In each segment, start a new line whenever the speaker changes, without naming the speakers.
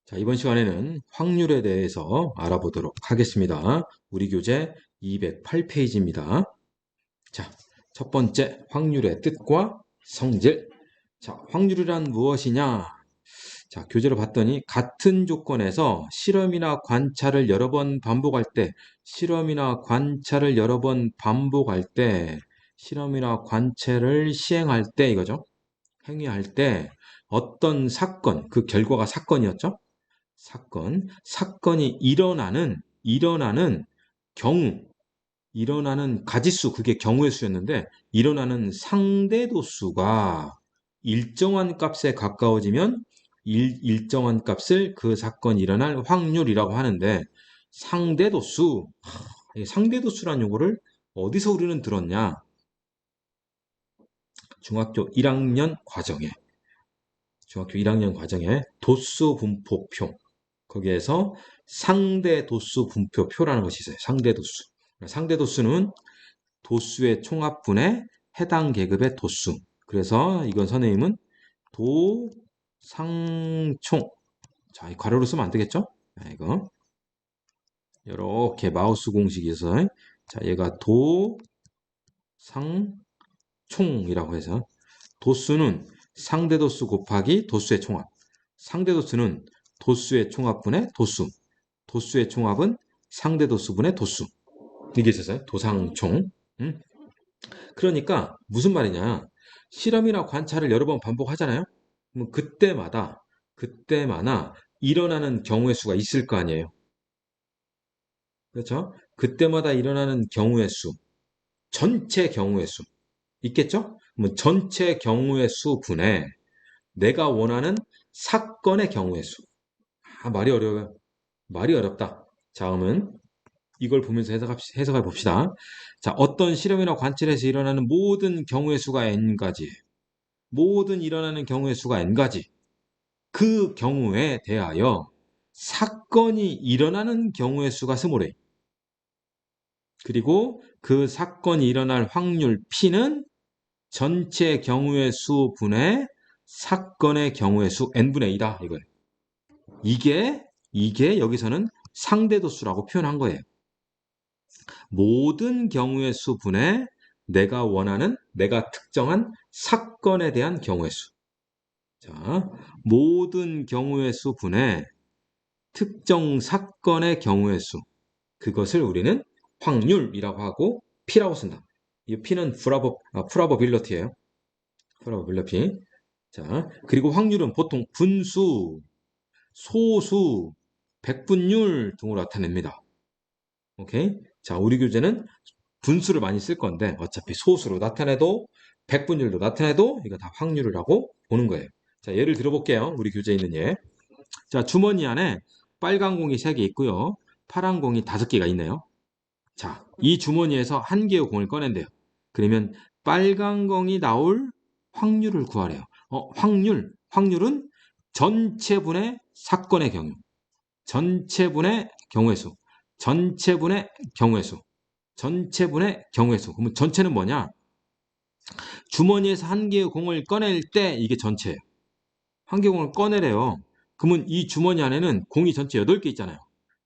자, 이번 시간에는 확률에 대해서 알아보도록 하겠습니다. 우리 교재 208페이지입니다. 자, 첫 번째, 확률의 뜻과 성질. 자, 확률이란 무엇이냐? 자, 교재를 봤더니 같은 조건에서 실험이나 관찰을 여러 번 반복할 때, 실험이나 관찰을 여러 번 반복할 때, 실험이나 관찰을 시행할 때 이거죠. 행위할 때 어떤 사건, 그 결과가 사건이었죠? 사건이 일어나는 경우, 일어나는 가지수, 그게 경우의 수였는데, 일어나는 상대도 수가 일정한 값에 가까워지면 일정한 값을 그 사건이 일어날 확률이라고 하는데, 상대도 수, 이 상대도 수란 용어를 어디서 우리는 들었냐? 중학교 1학년 과정에, 중학교 1학년 과정에 도수 분포표, 거기에서 상대 도수 분표표라는 것이 있어요. 상대 도수. 상대 도수는 도수의 총합분의 해당 계급의 도수. 그래서 이건 선생님은 도상총. 자, 이 괄호로 쓰면 안 되겠죠? 자, 이거 이렇게 마우스 공식에서 자, 얘가 도상총이라고 해서 도수는 상대 도수 곱하기 도수의 총합. 상대 도수는 도수의 총합분의 도수. 도수의 총합은 상대 도수분의 도수. 이게 있었어요. 도상총. 음? 그러니까 무슨 말이냐? 실험이나 관찰을 여러 번 반복하잖아요. 그럼 그때마다 일어나는 경우의 수가 있을 거 아니에요. 그렇죠? 그때마다 일어나는 경우의 수, 전체 경우의 수 있겠죠? 그럼 전체 경우의 수 분의 내가 원하는 사건의 경우의 수. 아, 말이 어려워요. 말이 어렵다. 자, 그러면 이걸 보면서 해석해 봅시다. 자, 어떤 실험이나 관찰에서 일어나는 모든 경우의 수가 n가지. 모든 일어나는 경우의 수가 n가지. 그 경우에 대하여 사건이 일어나는 경우의 수가 스몰 a. 그리고 그 사건이 일어날 확률 p는 전체 경우의 수 분의 사건의 경우의 수 n분의 2다. 이거예요. 이게 여기서는 상대도수라고 표현한 거예요. 모든 경우의 수분에 내가 특정한 사건에 대한 경우의 수. 자, 모든 경우의 수분에 특정 사건의 경우의 수. 그것을 우리는 확률이라고 하고 P라고 쓴다. 이 P는 프라버빌러티예요. 프라버빌러티. 자, 그리고 확률은 보통 분수, 소수, 백분율 등으로 나타냅니다. 오케이? 자, 우리 교재는 분수를 많이 쓸 건데 어차피 소수로 나타내도 백분율로 나타내도 이거 다 확률이라고 보는 거예요. 자, 예를 들어볼게요. 우리 교재에 있는 예. 자, 주머니 안에 빨간 공이 3개 있고요. 파란 공이 5개가 있네요. 자, 이 주머니에서 한 개의 공을 꺼낸대요. 그러면 빨간 공이 나올 확률을 구하래요. 확률은 전체분의 사건의 경우, 전체분의 경우의 수, 전체분의 경우의 수, 전체분의 경우의 수. 그러면 전체는 뭐냐? 주머니에서 한 개의 공을 꺼낼 때 이게 전체예요. 한 개의 공을 꺼내래요. 그러면 이 주머니 안에는 공이 전체 8개 있잖아요.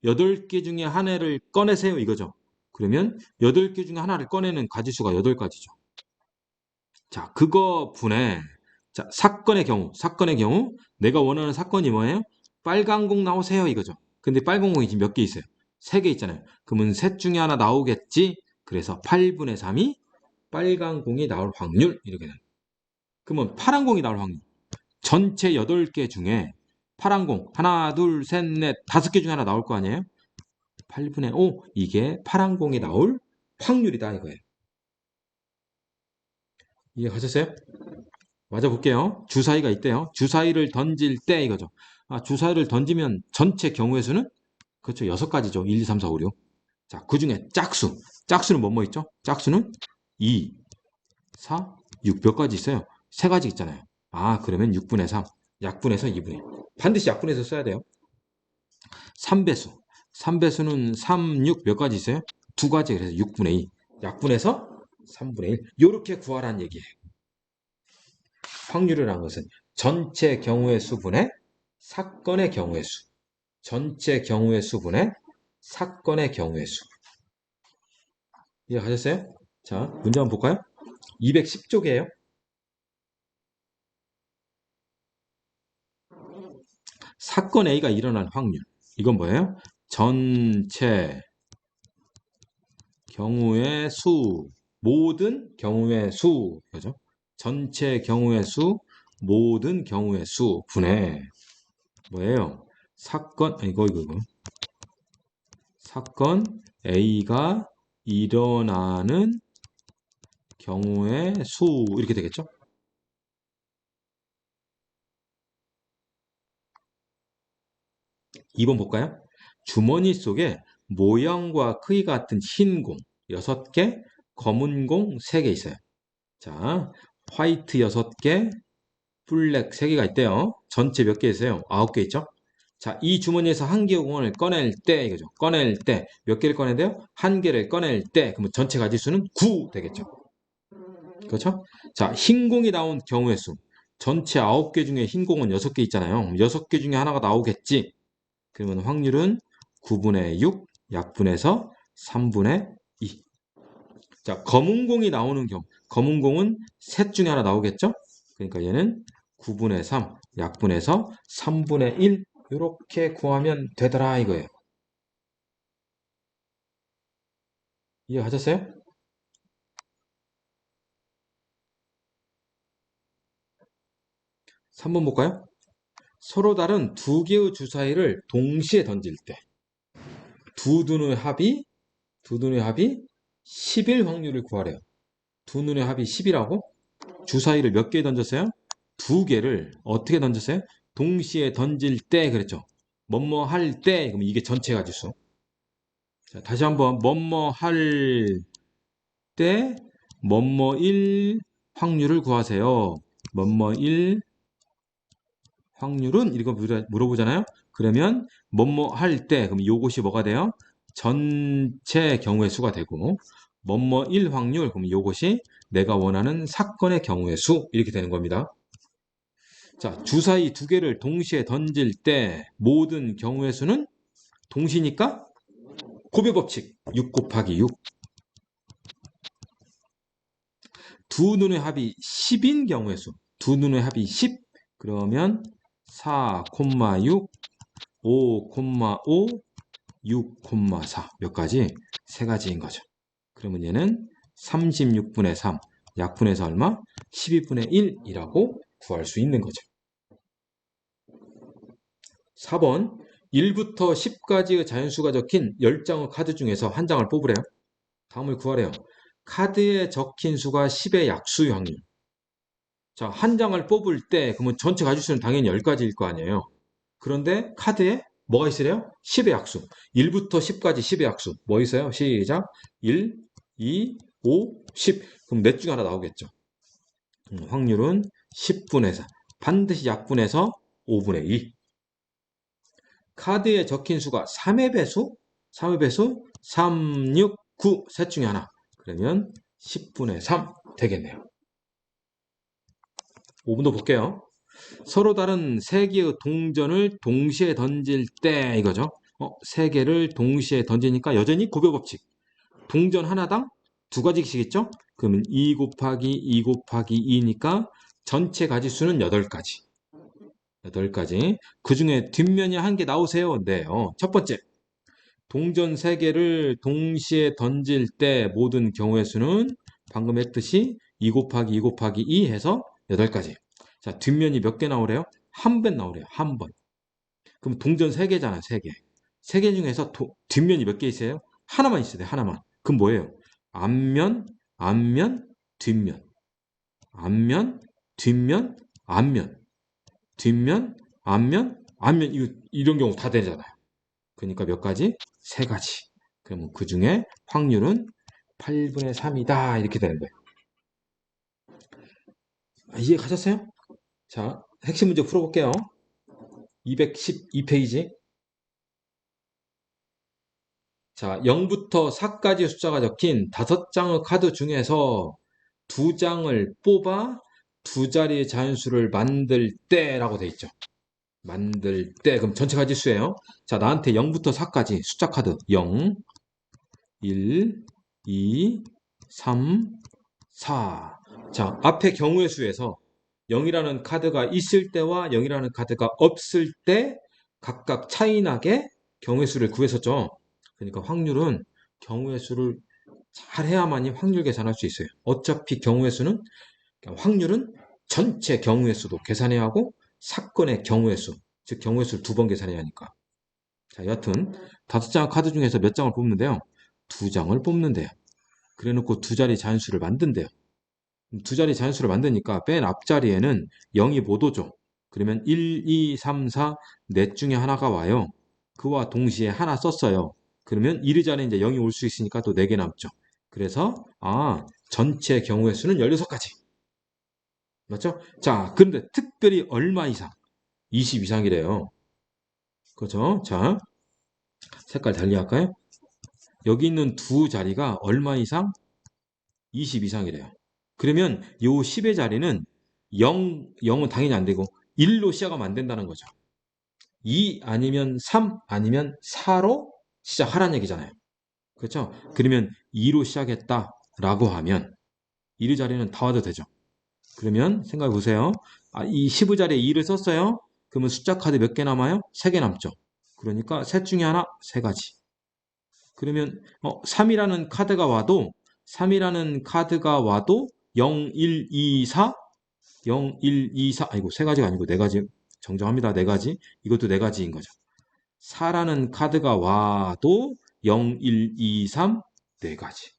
8개 중에 하나를 꺼내세요 이거죠. 그러면 8개 중에 하나를 꺼내는 가지수가 8가지죠. 자, 그거 분해. 자, 사건의 경우 내가 원하는 사건이 뭐예요? 빨간 공 나오세요 이거죠. 근데 빨간 공이 지금 몇 개 있어요? 3개 있잖아요. 그러면 셋 중에 하나 나오겠지. 그래서 8분의 3이 빨간 공이 나올 확률 이렇게 되는. 그러면 파란 공이 나올 확률. 전체 8개 중에 파란 공 하나, 둘, 셋, 넷, 5개 중에 하나 나올 거 아니에요? 8분의 5 이게 파란 공이 나올 확률이다 이거예요. 이해가셨어요? 맞아 볼게요. 주사위가 있대요. 주사위를 던질 때 이거죠. 아, 주사위를 던지면 전체 경우의 수는 그렇죠. 6가지죠. 1, 2, 3, 4, 5, 6. 자, 그 중에 짝수. 짝수는 뭐뭐 있죠? 짝수는 2, 4, 6 몇 가지 있어요? 3가지 있잖아요. 아, 그러면 6분의 3. 약분해서 2분의 1. 반드시 약분해서 써야 돼요. 3배수. 3배수는 3, 6 몇 가지 있어요? 2가지. 그래서 6분의 2. 약분해서 3분의 1. 요렇게 구하라는 얘기예요. 확률이라는 것은 전체 경우의 수분의 사건의 경우의 수. 전체 경우의 수분의 사건의 경우의 수. 이해가셨어요? 자, 문제 한번 볼까요? 210쪽이에요. 사건 A가 일어날 확률. 이건 뭐예요? 전체 경우의 수, 모든 경우의 수, 그죠? 전체 경우의 수, 모든 경우의 수 분의 뭐예요? 사건, 이거. 사건 A가 일어나는 경우의 수 이렇게 되겠죠? 2번 볼까요? 주머니 속에 모양과 크기 같은 흰 공 6개, 검은 공 3개 있어요. 자, 화이트 6개, 블랙 3개가 있대요. 전체 몇 개 있어요? 9개 있죠? 자, 이 주머니에서 한 개의 공을 꺼낼 때, 이거죠. 꺼낼 때, 몇 개를 꺼내야 돼요? 한 개를 꺼낼 때, 그러면 전체 가지수는 9 되겠죠. 그렇죠? 자, 흰 공이 나온 경우의 수. 전체 9개 중에 흰 공은 6개 있잖아요. 6개 중에 하나가 나오겠지. 그러면 확률은 9분의 6, 약분해서 3분의 2. 자, 검은 공이 나오는 경우. 검은 공은 셋 중에 하나 나오겠죠? 그러니까 얘는 9분의 3, 약분해서 3분의 1. 이렇게 구하면 되더라 이거예요. 이해하셨어요? 3번 볼까요? 서로 다른 두 개의 주사위를 동시에 던질 때 두 눈의 합이 두 눈의 합이 10일 확률을 구하래요. 두 눈의 합이 10이라고? 주사위를 몇 개 던졌어요? 두 개를 어떻게 던졌어요? 동시에 던질 때 그랬죠. 뭐뭐 할 때, 그럼 이게 전체 가지수. 자, 다시 한번 뭐뭐 할 때, 뭐뭐일 확률을 구하세요. 뭐뭐일 확률은 이거 물어보잖아요. 그러면 뭐뭐 할 때, 그럼 요것이 뭐가 돼요? 전체 경우의 수가 되고 뭐뭐일 확률, 그럼 요것이 내가 원하는 사건의 경우의 수 이렇게 되는 겁니다. 자, 주사위 두 개를 동시에 던질 때 모든 경우의 수는 동시니까 곱의 법칙 6 곱하기 6. 두 눈의 합이 10인 경우의 수. 두 눈의 합이 10. 그러면 4,6, 5,5, 6,4. 몇 가지? 세 가지인 거죠. 그러면 얘는 36분의 3. 약분해서 얼마? 12분의 1이라고 구할 수 있는 거죠. 4번 1부터 10까지의 자연수가 적힌 10장의 카드 중에서 한 장을 뽑으래요. 다음을 구하래요. 카드에 적힌 수가 10의 약수의 확률. 자, 한 장을 뽑을 때 그러면 전체 가지수는 당연히 10가지일 거 아니에요. 그런데 카드에 뭐가 있으래요? 10의 약수. 1부터 10까지 10의 약수. 뭐 있어요? 시작. 1, 2, 5, 10. 그럼 넷 중에 하나 나오겠죠. 확률은 10분의 4. 반드시 약분해서 5분의 2. 카드에 적힌 수가 3의 배수? 3의 배수? 3, 6, 9. 셋 중에 하나. 그러면 10분의 3 되겠네요. 5분도 볼게요. 서로 다른 세 개의 동전을 동시에 던질 때 이거죠. 세 개를 동시에 던지니까 여전히 곱의 법칙. 동전 하나당 두 가지씩 있죠? 그러면 2 곱하기 2 곱하기 2니까 전체 가지수는 8가지. 8가지. 그 중에 뒷면이 한 개 나오세요. 네. 첫 번째. 동전 3개를 동시에 던질 때 모든 경우의 수는 방금 했듯이 2 곱하기 2 곱하기 2 해서 8가지. 자, 뒷면이 몇 개 나오래요? 한 번 나오래요. 한 번. 그럼 동전 3개잖아, 3개. 3개 중에서 뒷면이 몇 개 있어요? 하나만 있어야 돼, 하나만. 그럼 뭐예요? 앞면, 앞면, 뒷면. 앞면, 뒷면, 앞면. 뒷면, 앞면, 앞면. 이런 경우 다 되잖아요. 그러니까 몇 가지? 3가지. 그러면 그 중에 확률은 8분의 3이다. 이렇게 되는 거예요. 이해 가셨어요? 자, 핵심 문제 풀어볼게요. 212페이지. 자, 0부터 4까지 숫자가 적힌 5장의 카드 중에서 2장을 뽑아 두 자리의 자연수를 만들 때라고 돼 있죠. 만들 때, 그럼 전체 가지수예요. 자, 나한테 0부터 4까지 숫자 카드 0, 1, 2, 3, 4. 자, 앞에 경우의 수에서 0이라는 카드가 있을 때와 0이라는 카드가 없을 때 각각 차이나게 경우의 수를 구했었죠. 그러니까 확률은 경우의 수를 잘 해야만이 확률 계산할 수 있어요. 어차피 경우의 수는, 그러니까 확률은 전체 경우의 수도 계산해야 하고 사건의 경우의 수, 즉 경우의 수를 두 번 계산해야 하니까. 자, 여하튼 5장 카드 중에서 몇 장을 뽑는데요? 2장을 뽑는데요. 그래 놓고 두 자리 자연수를 만든대요. 두 자리 자연수를 만드니까 맨 앞자리에는 0이 못 오죠. 그러면 1, 2, 3, 4, 넷 중에 하나가 와요. 그와 동시에 하나 썼어요. 그러면 1의 자리에 이제 0이 올 수 있으니까 또 4개 남죠. 그래서 전체 경우의 수는 16가지. 맞죠? 자, 그런데 특별히 얼마 이상? 20 이상이래요. 그죠? 자, 색깔 달리할까요? 여기 있는 두 자리가 얼마 이상? 20 이상이래요. 그러면 요 10의 자리는 0은 당연히 안 되고 1로 시작하면 안 된다는 거죠. 2 아니면 3 아니면 4로 시작하라는 얘기잖아요. 그렇죠? 그러면 2로 시작했다라고 하면 1의 자리는 다 와도 되죠. 그러면 생각해 보세요. 이 10의 자리에 2를 썼어요. 그러면 숫자 카드 몇 개 남아요? 3개 남죠. 그러니까 셋 중에 하나, 세 가지. 그러면 3이라는 카드가 와도 0, 1, 2, 4, 0, 1, 2, 4 아이고 세 가지가 아니고 네 가지 정정합니다. 네 가지. 이것도 네 가지인 거죠. 4라는 카드가 와도 0, 1, 2, 3 네 가지.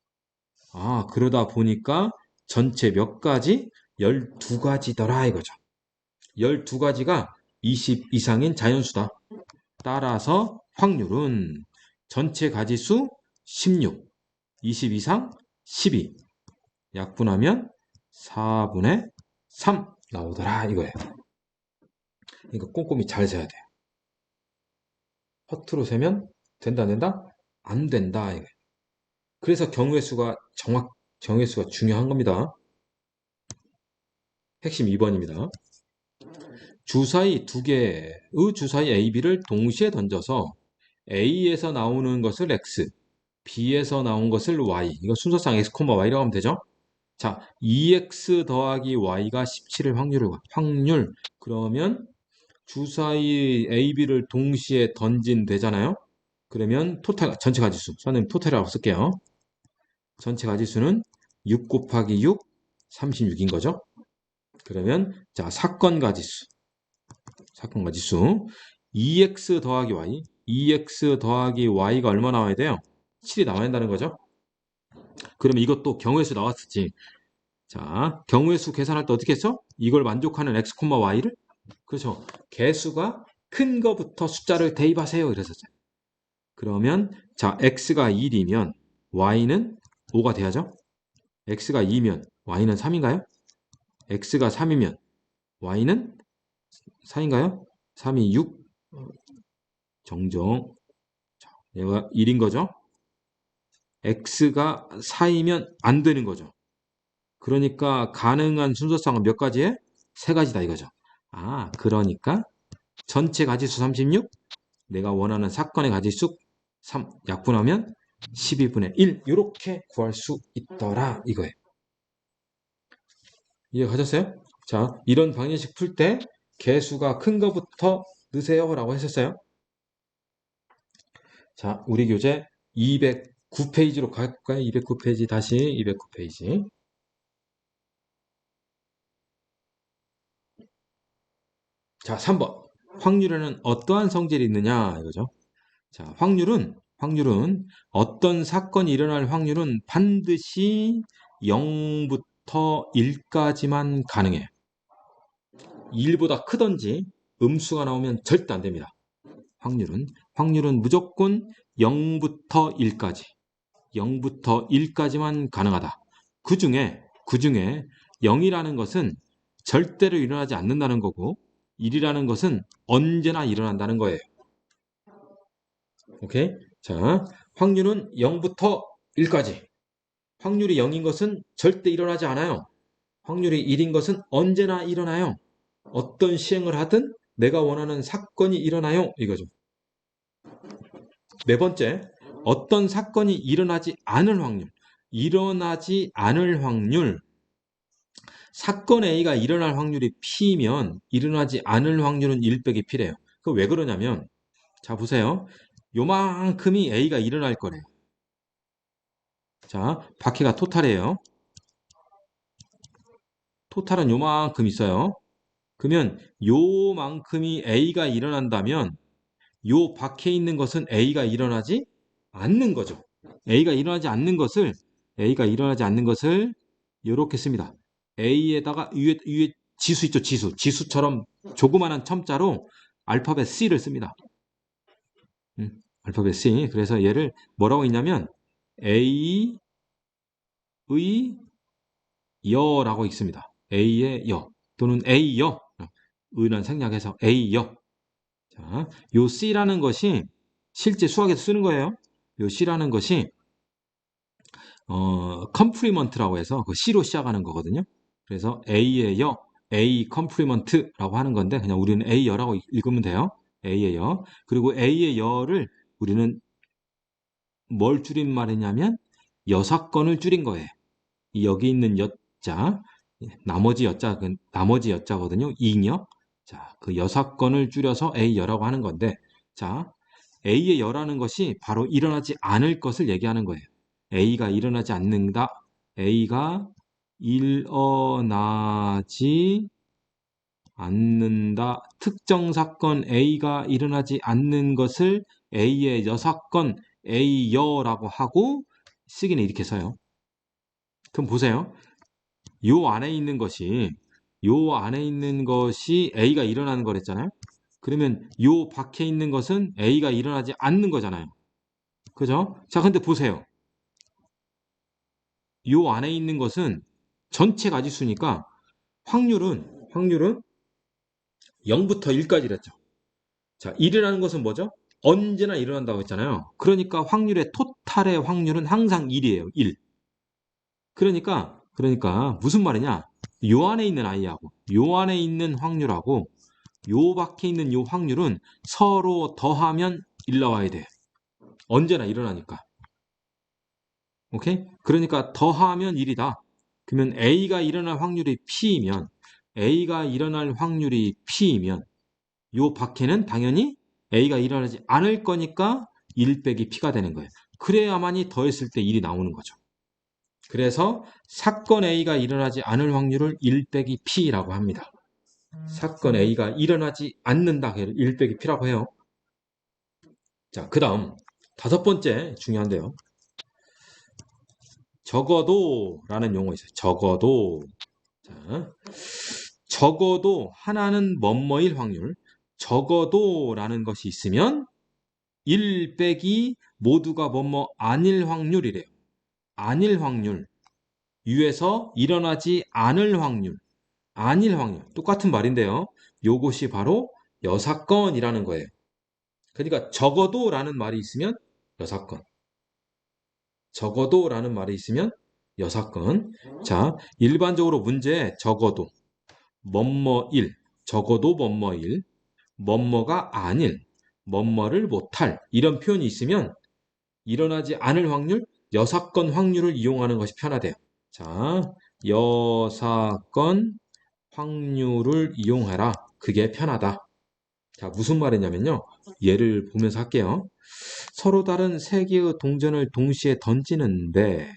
그러다 보니까 전체 몇 가지? 12가지더라 이거죠. 12가지가 20 이상인 자연수다. 따라서 확률은 전체 가지수 16, 20 이상 12, 약분하면 4분의 3 나오더라 이거예요. 그러니까 꼼꼼히 잘 세야 돼요. 허투루 세면 된다 안 된다? 안 된다 이거예요. 그래서 경우의 수가 경우의 수가 중요한 겁니다. 핵심 2번입니다. 주사위 두 개의 주사위 A, B를 동시에 던져서 A에서 나오는 것을 X, B에서 나온 것을 Y. 이거 순서상 X, Y라고 하면 되죠? 자, 2X 더하기 Y가 17일 확률. 그러면 주사위 A, B를 동시에 던진되잖아요? 그러면 전체 가지수. 선생님 토탈이라고 쓸게요. 전체 가지수는 6 곱하기 6, 36인 거죠? 그러면, 자, 사건 가지수. 2x 더하기 y. 2x 더하기 y가 얼마 나와야 돼요? 7이 나와야 한다는 거죠? 그러면 이것도 경우의 수 나왔었지. 자, 경우의 수 계산할 때 어떻게 했어? 이걸 만족하는 x, y를? 그렇죠. 개수가 큰 거부터 숫자를 대입하세요. 이랬었죠. 그러면, 자, x가 1이면 y는 5가 돼야죠? x가 2면 y는 3인가요? x가 3이면 y는 4인가요? 3이 6. 정정. 얘가 1인 거죠? x가 4이면 안 되는 거죠. 그러니까 가능한 순서상은 몇 가지에? 세 가지다 이거죠. 그러니까 전체 가지수 36, 내가 원하는 사건의 가지수 3, 약분하면 12분의 1 이렇게 구할 수 있더라 이거예요. 이해가셨어요? 자, 이런 방정식 풀 때 개수가 큰 거부터 넣으세요 라고 했었어요. 자, 우리 교재 209페이지로 갈까요? 209페이지 다시 209페이지. 자, 3번. 확률에는 어떠한 성질이 있느냐 이거죠. 자, 확률은 어떤 사건이 일어날 확률은 반드시 0부터 1까지만 가능해요. 1보다 크든지 음수가 나오면 절대 안 됩니다. 확률은 무조건 0부터 1까지. 0부터 1까지만 가능하다. 그 중에 0이라는 것은 절대로 일어나지 않는다는 거고 1이라는 것은 언제나 일어난다는 거예요. 오케이? 자, 확률은 0부터 1까지. 확률이 0인 것은 절대 일어나지 않아요. 확률이 1인 것은 언제나 일어나요. 어떤 시행을 하든 내가 원하는 사건이 일어나요. 이거죠. 네 번째, 어떤 사건이 일어나지 않을 확률. 일어나지 않을 확률. 사건 A가 일어날 확률이 P면 일어나지 않을 확률은 1 빼기 P래요. 그 왜 그러냐면 자 보세요. 요만큼이 A가 일어날 거래요. 자, 바퀴가 토탈이에요. 토탈은 요만큼 있어요. 그러면 요만큼이 A가 일어난다면 요 밖에 있는 것은 A가 일어나지 않는 거죠. A가 일어나지 않는 것을 이렇게 씁니다. A에다가 위에 지수 있죠, 지수. 지수처럼 조그마한 첨자로 알파벳 C를 씁니다. 알파벳 C. 그래서 얘를 뭐라고 했냐면 A의 여라고 있습니다. A의 여 또는 A여. 의는 생략해서 A여. 자, 요 C라는 것이 실제 수학에서 쓰는 거예요. 요 C라는 것이 컴프리먼트라고 해서 그 C로 시작하는 거거든요. 그래서 A의 여, A 컴프리먼트라고 하는 건데 그냥 우리는 A 여라고 읽으면 돼요. A의 여. 그리고 A의 여를 우리는 뭘 줄인 말이냐면 여사건을 줄인 거예요. 여기 있는 여자, 나머지 여자거든요. 이녀. 자, 그 여사건을 줄여서 A 여라고 하는 건데, 자, A의 여라는 것이 바로 일어나지 않을 것을 얘기하는 거예요. A가 일어나지 않는다. A가 일어나지 않는다. 특정 사건 A가 일어나지 않는 것을 A의 여사건 A여라고 하고 쓰기는 이렇게 써요. 그럼 보세요. 요 안에 있는 것이 A가 일어나는 거랬잖아요. 그러면 요 밖에 있는 것은 A가 일어나지 않는 거잖아요. 그죠? 자, 근데 보세요. 요 안에 있는 것은 전체 가지수니까 확률은 0부터 1까지랬죠. 자, 1이라는 것은 뭐죠? 언제나 일어난다고 했잖아요. 그러니까 확률의 토탈의 확률은 항상 1이에요. 1. 그러니까 무슨 말이냐? 요 안에 있는 i하고 요 안에 있는 확률하고 요 밖에 있는 요 확률은 서로 더하면 1 나와야 돼. 언제나 일어나니까. 오케이? 그러니까 더하면 1이다. 그러면 A가 일어날 확률이 P이면 요 밖에는 당연히 A가 일어나지 않을 거니까 1 빼기 P가 되는 거예요. 그래야만이 더했을 때 1이 나오는 거죠. 그래서 사건 A가 일어나지 않을 확률을 1 빼기 P라고 합니다. 사건 A가 일어나지 않는다. 1 빼기 P라고 해요. 자, 그 다음 5번째 중요한데요. 적어도 라는 용어 있어요. 적어도. 자, 적어도 하나는 뭐뭐일 확률. 적어도 라는 것이 있으면 1 빼기 모두가 뭐뭐 아닐 확률이래요. 아닐 확률. 유에서 일어나지 않을 확률. 아닐 확률. 똑같은 말인데요. 요것이 바로 여사건이라는 거예요. 그러니까 적어도 라는 말이 있으면 여사건. 적어도 라는 말이 있으면 여사건. 자, 일반적으로 문제에 적어도 뭐뭐일, 적어도 뭐뭐일, 뭐뭐가 아닐, 뭐뭐를 못할 이런 표현이 있으면 일어나지 않을 확률, 여사건 확률을 이용하는 것이 편하대요. 자, 여사건 확률을 이용해라. 그게 편하다. 자, 무슨 말이냐면요. 예를 보면서 할게요. 서로 다른 세 개의 동전을 동시에 던지는데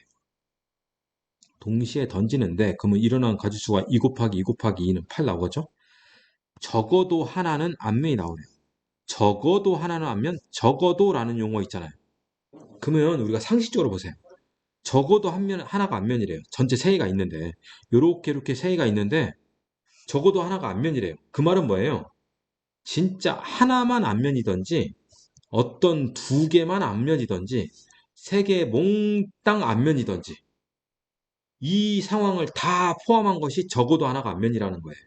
그러면 일어난 가지수가 2 곱하기 2 곱하기 2는 8 나오겠죠? 적어도 하나는 앞면이 나오네요. 적어도 하나는 앞면, 적어도라는 용어 있잖아요. 그러면 우리가 상식적으로 보세요. 적어도 하나가 앞면이래요. 전체 세 개가 있는데 이렇게 세 개가 있는데 적어도 하나가 앞면이래요. 그 말은 뭐예요? 진짜 하나만 앞면이든지 어떤 2개만 앞면이든지 3개 몽땅 앞면이든지 이 상황을 다 포함한 것이 적어도 하나가 앞면이라는 거예요.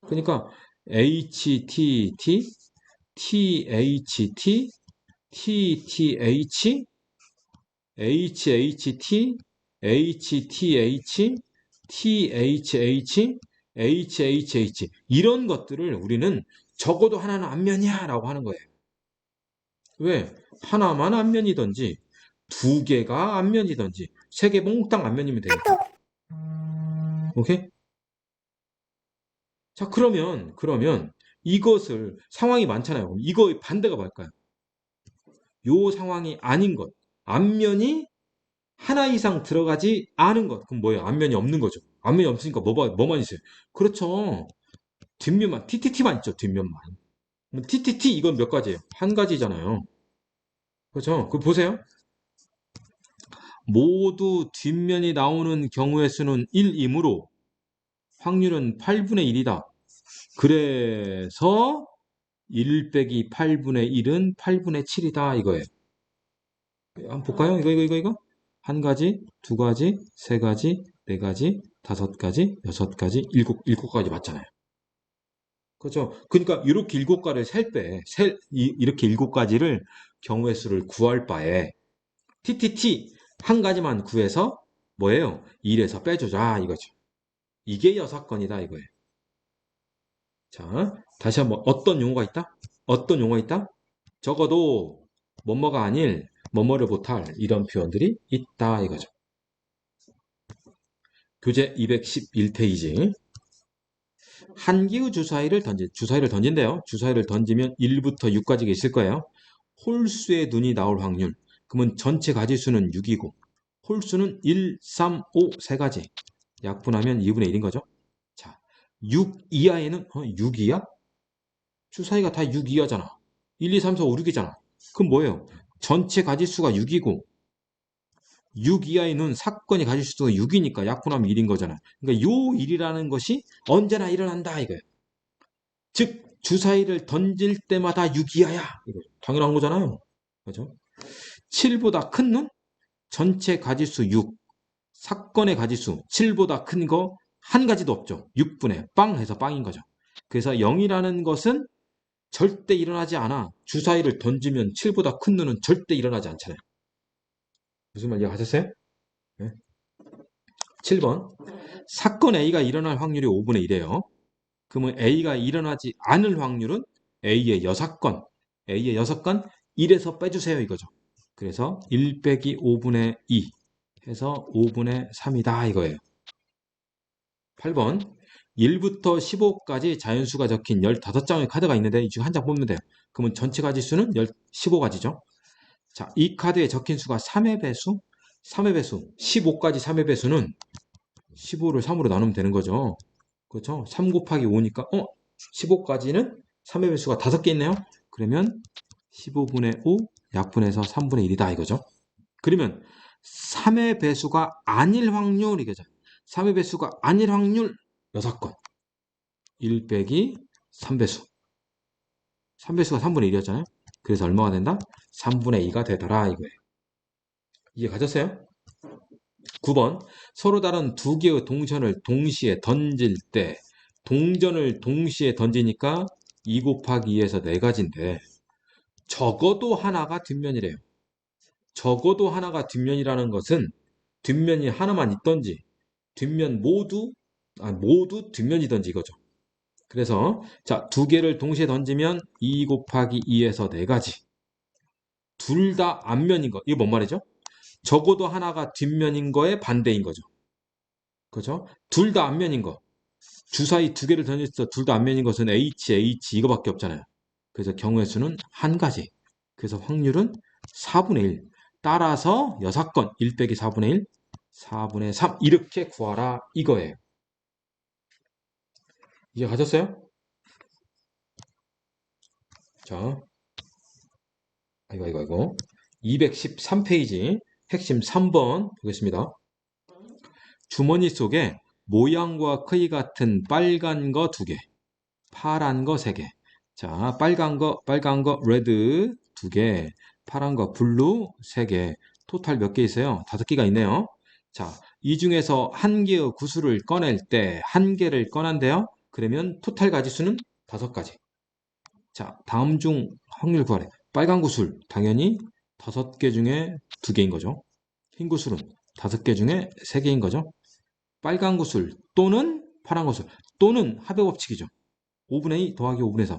그러니까 HTT, THT, TTH, HHT, HTH, THH, HHH 이런 것들을 우리는 적어도 하나는 앞면이야 라고 하는 거예요. 왜? 하나만 앞면이든지 두 개가 앞면이든지 세 개 몽땅 앞면이면 되니까. 오케이? 자, 그러면 이것을 상황이 많잖아요. 이거 반대가 뭘까요? 요 상황이 아닌 것. 앞면이 하나 이상 들어가지 않은 것. 그럼 뭐예요? 앞면이 없는 거죠. 앞면이 없으니까 뭐만 있어요? 그렇죠. 뒷면만, TTT만 있죠. 뒷면만. 그럼 TTT 이건 몇 가지예요? 한 가지잖아요. 그렇죠? 그 보세요. 모두 뒷면이 나오는 경우의 수는 1이므로 확률은 8분의 1이다. 그래서 1 빼기 8분의 1은 8분의 7이다 이거예요. 한번 볼까요? 이거. 한 가지, 두 가지, 세 가지, 네 가지, 다섯 가지, 여섯 가지, 일곱 가지 맞잖아요. 그렇죠? 그러니까 이렇게 일곱 가지를 이렇게 일곱 가지를 경우의 수를 구할 바에 TTT 한 가지만 구해서 뭐예요? 1에서 빼주자 이거죠. 이게 여사건이다 이거예요. 자, 다시 한번 어떤 용어가 있다? 어떤 용어가 있다? 적어도 뭐뭐가 아닐 뭐뭐를 못할 이런 표현들이 있다 이거죠. 교재 211페이지. 한 개의 주사위를 던진대요. 주사위를 던지면 1부터 6까지가 있을 거예요. 홀수의 눈이 나올 확률. 그러면 전체 가지수는 6이고 홀수는 1, 3, 5 세 가지. 약분하면 2분의 1인 거죠. 자, 6 이하에는 6 이하? 주사위가 다 6 이하잖아. 1, 2, 3, 4, 5, 6이잖아. 그럼 뭐예요? 전체 가지수가 6이고 6 이하의 눈 사건이 가질 수가 6이니까 약분하면 1인 거잖아. 그러니까 요 1이라는 것이 언제나 일어난다 이거예요. 즉 주사위를 던질 때마다 6 이하야. 이거 당연한 거잖아요. 그죠? 7보다 큰 눈? 전체 가지수 6. 사건의 가지수 7보다 큰 거 한 가지도 없죠. 6분의 빵 해서 빵인 거죠. 그래서 0이라는 것은 절대 일어나지 않아. 주사위를 던지면 7보다 큰 눈은 절대 일어나지 않잖아요. 무슨 말 이해하셨어요? 네. 7번. 사건 A가 일어날 확률이 5분의 1이에요. 그러면 A가 일어나지 않을 확률은 A의 6건, A의 6건 1에서 빼주세요 이거죠. 그래서 1 빼기 5분의 2 해서 5분의 3이다 이거예요. 8번. 1부터 15까지 자연수가 적힌 15장의 카드가 있는데 이 중 한 장 뽑으면 돼요. 그러면 전체 가지수는 15가지죠. 자, 이 카드에 적힌 수가 3의 배수, 3의 배수, 15까지 3의 배수는 15를 3으로 나누면 되는 거죠. 그렇죠? 3 곱하기 5니까 15까지는 3의 배수가 5개 있네요. 그러면 15분의 5 약분해서 3분의 1이다 이거죠. 그러면 3의 배수가 아닐 확률 이거죠. 3의 배수가 아닐 확률 6건. 1 빼기 3배수. 3배수가 3분의 1이었잖아요. 그래서 얼마가 된다? 3분의 2가 되더라 이거예요. 이해 가졌어요? 9번. 서로 다른 두 개의 동전을 동시에 던질 때 동전을 동시에 던지니까 2 곱하기 2에서 4가지인데 적어도 하나가 뒷면이래요. 적어도 하나가 뒷면이라는 것은 뒷면이 하나만 있던지 뒷면 모두 뒷면이던지 이거죠. 그래서 자, 두 개를 동시에 던지면 2 곱하기 2에서 4가지. 둘 다 앞면인 거. 이거 뭔 말이죠? 적어도 하나가 뒷면인 거에 반대인 거죠. 그죠? 둘 다 앞면인 거. 주사위 두 개를 던졌을 때 둘 다 앞면인 것은 H 이거밖에 없잖아요. 그래서 경우의 수는 한 가지. 그래서 확률은 4분의 1. 따라서 6건 1 빼기 4분의 1, 4분의 3 이렇게 구하라 이거예요. 이해 가졌어요? 자, 이거. 213페이지 핵심 3번 보겠습니다. 주머니 속에 모양과 크기 같은 빨간 거 2개, 파란 거 3개. 자, 빨간 거 레드 2개, 파란 거 블루 3개. 토탈 몇 개 있어요? 5개가 있네요. 자, 이 중에서 한 개의 구수를 꺼낼 때 한 개를 꺼낸대요. 그러면 토탈 가지수는 5가지. 자, 다음 중 확률 구하래. 빨간 구슬 당연히 5개 중에 2개인 거죠. 흰 구슬은 5개 중에 3개인 거죠. 빨간 구슬 또는 파란 구슬 또는 합의 법칙이죠. 5분의 2 더하기 5분의 3.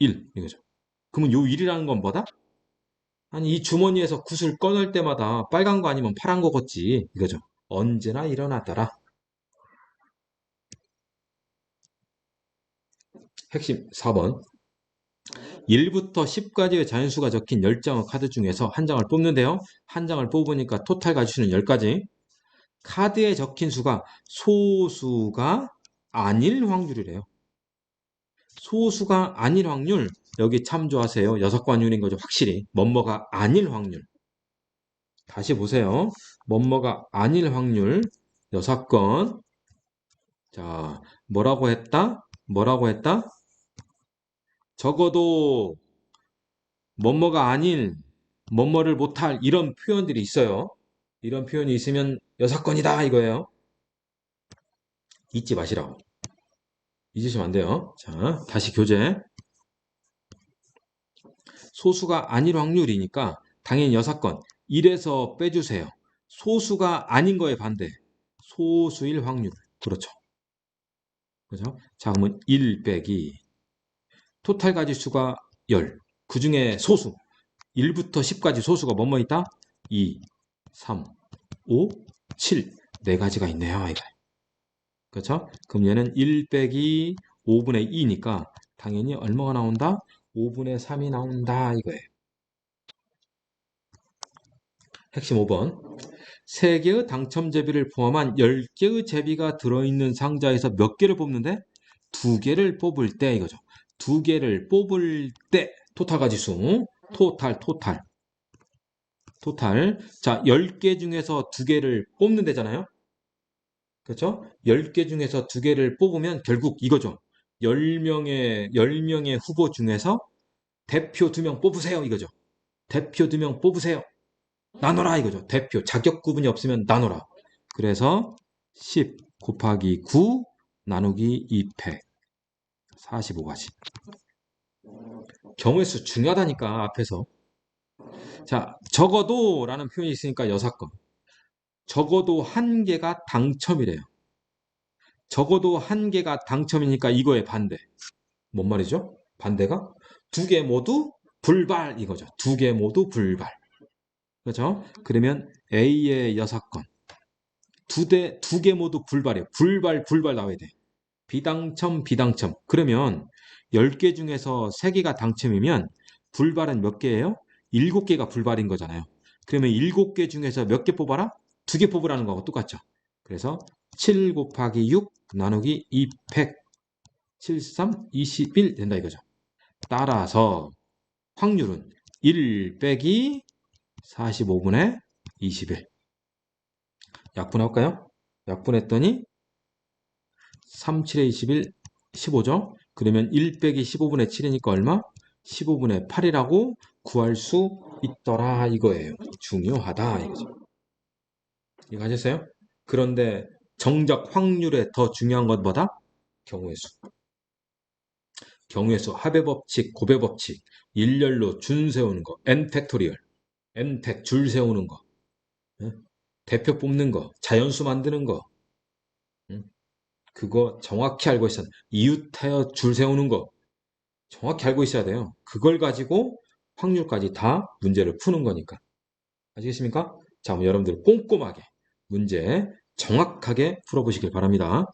1 이거죠. 그러면 요 1이라는 건 뭐다? 아니 이 주머니에서 굿을 꺼낼 때마다 빨간 거 아니면 파란 거겠지 이거죠. 언제나 일어나더라. 핵심 4번. 1부터 10까지의 자연수가 적힌 10장의 카드 중에서 한 장을 뽑는데요. 한 장을 뽑으니까 토탈 가지수는 10가지. 카드에 적힌 수가 소수가 아닐 확률이래요. 소수가 아닐 확률 여기 참조하세요. 여섯관율인 거죠. 확실히 뭐뭐가 아닐 확률. 다시 보세요. 뭐뭐가 아닐 확률 6건. 자, 뭐라고 했다? 뭐라고 했다? 적어도 뭐뭐가 아닐, 뭐뭐를 못할 이런 표현들이 있어요. 이런 표현이 있으면 6건이다 이거예요. 잊지 마시라고. 잊으시면 안 돼요. 자, 다시 교재. 소수가 아닐 확률이니까 당연히 6건. 1에서 빼주세요. 소수가 아닌 거에 반대. 소수일 확률. 그렇죠. 그죠? 자, 그러면 1 빼기 토탈 가지수가 10. 그 중에 소수. 1부터 10까지 소수가 뭐뭐 있다? 2, 3, 5, 7. 네 가지가 있네요. 이거. 그렇죠? 그럼 얘는 1 빼기 5분의 2니까 당연히 얼마가 나온다? 5분의 3이 나온다. 이거예요. 핵심 5번. 3개의 당첨 제비를 포함한 10개의 제비가 들어있는 상자에서 몇 개를 뽑는데? 2개를 뽑을 때 이거죠. 2개를 뽑을 때 토탈 가지수. 토탈. 자, 10개 중에서 2개를 뽑는 데잖아요. 그렇죠? 10개 중에서 2개를 뽑으면 결국 이거죠. 10명의 후보 중에서 대표 2명 뽑으세요. 이거죠. 대표 2명 뽑으세요. 나눠라 이거죠. 대표 자격 구분이 없으면 나눠라. 그래서 10 곱하기 9 나누기 2팩 45가지. 경우의 수 중요하다니까 앞에서. 자, 적어도 라는 표현이 있으니까 6건. 적어도 1개가 당첨이래요. 적어도 1개가 당첨이니까 이거의 반대. 뭔 말이죠? 반대가 2개 모두 불발 이거죠. 2개 모두 불발. 그렇죠? 그러면 A의 6건. 2개 모두 불발이에요. 불발 나와야 돼. 비당첨. 그러면 10개 중에서 3개가 당첨이면 불발은 몇 개예요? 7개가 불발인 거잖아요. 그러면 7개 중에서 몇 개 뽑아라? 2개 뽑으라는 거하고 똑같죠. 그래서 7 곱하기 6 나누기 2팩 73, 21 된다 이거죠. 따라서 확률은 1 빼기 45분의 21. 약분할까요? 약분했더니 3, 7에 21, 15죠? 그러면 1 빼기 15분의 7이니까 얼마? 15분의 8이라고 구할 수 있더라 이거예요. 중요하다 이거죠. 이거 하셨어요? 그런데 정작 확률에 더 중요한 것 뭐다? 경우의 수. 경우의 수, 합의 법칙, 고배 법칙, 일렬로 줄 세우는 거, n 팩토리얼, n팩 줄 세우는 거, 대표 뽑는 거, 자연수 만드는 거, 그거 정확히 알고 있어야 돼. 이웃하여 줄 세우는 거 정확히 알고 있어야 돼요. 그걸 가지고 확률까지 다 문제를 푸는 거니까. 아시겠습니까? 자, 여러분들 꼼꼼하게 문제 정확하게 풀어보시길 바랍니다.